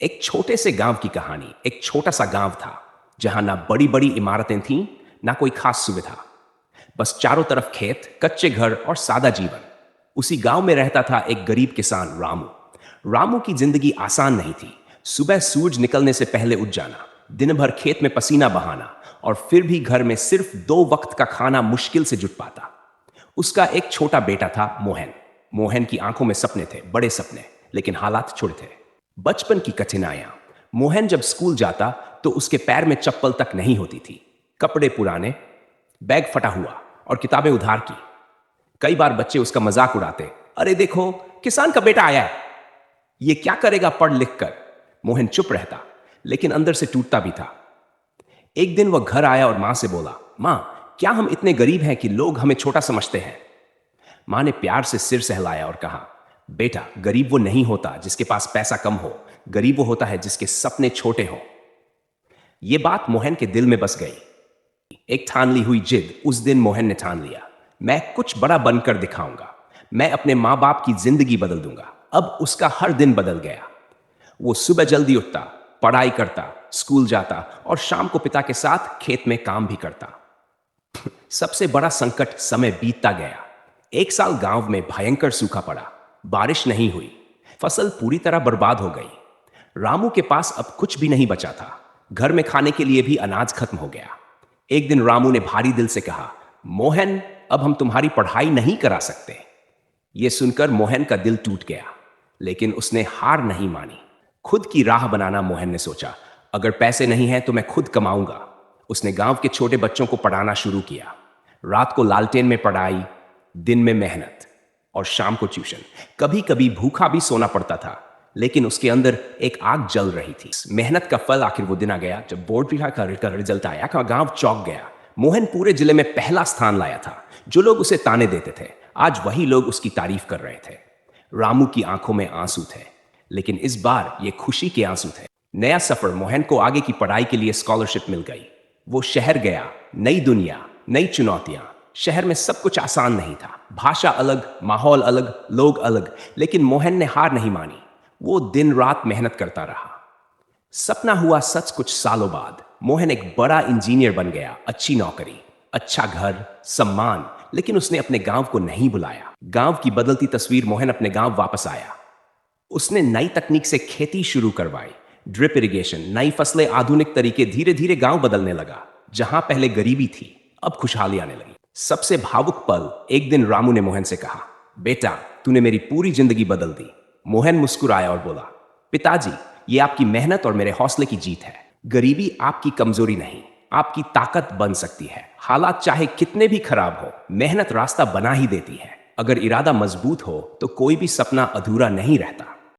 एक छोटे से गांव की कहानी। एक छोटा सा गांव था जहां ना बड़ी बड़ी इमारतें थीं, ना कोई खास सुविधा। बस चारों तरफ खेत, कच्चे घर और सादा जीवन। उसी गांव में रहता था एक गरीब किसान रामू। रामू की जिंदगी आसान नहीं थी। सुबह सूरज निकलने से पहले उठ जाना, दिन भर खेत में पसीना बहाना, और फिर भी घर में सिर्फ 2 वक्त का खाना मुश्किल से जुट पाता। उसका एक छोटा बेटा था मोहन। मोहन की आंखों में सपने थे, बड़े सपने, लेकिन हालात छोटे थे। बचपन की कठिनाइयां। मोहन जब स्कूल जाता तो उसके पैर में चप्पल तक नहीं होती थी। कपड़े पुराने, बैग फटा हुआ और किताबें उधार की। कई बार बच्चे उसका मजाक उड़ाते, अरे देखो, किसान का बेटा आया है, ये क्या करेगा पढ़ लिख कर। मोहन चुप रहता, लेकिन अंदर से टूटता भी था। एक दिन वह घर आया और मां से बोला, मां, क्या हम इतने गरीब हैं कि लोग हमें छोटा समझते हैं? मां ने प्यार से सिर सहलाया और कहा, बेटा, गरीब वो नहीं होता जिसके पास पैसा कम हो, गरीब वो होता है जिसके सपने छोटे हों। ये बात मोहन के दिल में बस गई। एक ठान ली हुई जिद। उस दिन मोहन ने ठान लिया, मैं कुछ बड़ा बनकर दिखाऊंगा। मैं अपने माँ बाप की जिंदगी बदल दूंगा। अब उसका हर दिन बदल गया। वो सुबह जल्दी उठता, पढ़ाई करता, स्कूल जाता और शाम को पिता के साथ खेत में काम भी करता। सबसे बड़ा संकट समय बीतता गया। एक साल गांव में भयंकर सूखा पड़ा। बारिश नहीं हुई, फसल पूरी तरह बर्बाद हो गई। रामू के पास अब कुछ भी नहीं बचा था। घर में खाने के लिए भी अनाज खत्म हो गया। एक दिन रामू ने भारी दिल से कहा, मोहन, अब हम तुम्हारी पढ़ाई नहीं करा सकते। यह सुनकर मोहन का दिल टूट गया, लेकिन उसने हार नहीं मानी। खुद की राह बनाना मोहन ने सोचा, अगर पैसे नहीं हैं तो मैं खुद कमाऊंगा। उसने गांव के छोटे बच्चों को पढ़ाना शुरू किया। रात को लालटेन में पढ़ाई, दिन में मेहनत और शाम को ट्यूशन। कभी कभी भूखा भी सोना पड़ता था, लेकिन उसके अंदर एक आग जल रही थी। मेहनत का फल आखिर वो दिन आ गया जब बोर्ड परीक्षा का रिजल्ट आया। गांव चौंक गया। मोहन पूरे जिले में पहला स्थान लाया था। जो लोग उसे ताने देते थे, आज वही लोग उसकी तारीफ कर रहे थे। रामू की आंखों में आंसू थे, लेकिन इस बार ये खुशी के आंसू थे। नया सफर। मोहन को आगे की पढ़ाई के लिए स्कॉलरशिप मिल गई। वो शहर गया। नई दुनिया, नई चुनौतियां। शहर में सब कुछ आसान नहीं था। भाषा अलग, माहौल अलग, लोग अलग, लेकिन मोहन ने हार नहीं मानी। वो दिन रात मेहनत करता रहा। सपना हुआ सच कुछ सालों बाद। मोहन एक बड़ा इंजीनियर बन गया। अच्छी नौकरी, अच्छा घर, सम्मान, लेकिन उसने अपने गांव को नहीं बुलाया। गांव की बदलती तस्वीर। मोहन अपने गांव वापस आया। उसने नई तकनीक से खेती शुरू करवाई। ड्रिप इरिगेशन, नई फसलें, आधुनिक तरीके। धीरे धीरे गांव बदलने लगा। जहां पहले गरीबी थी, अब खुशहाली आने लगी। सबसे भावुक पल। एक दिन रामू ने मोहन से कहा, बेटा, तूने मेरी पूरी जिंदगी बदल दी। मोहन मुस्कुराया और बोला, पिताजी, ये आपकी मेहनत और मेरे हौसले की जीत है। गरीबी आपकी कमजोरी नहीं, आपकी ताकत बन सकती है। हालात चाहे कितने भी खराब हो, मेहनत रास्ता बना ही देती है। अगर इरादा मजबूत हो तो कोई भी सपना अधूरा नहीं रहता।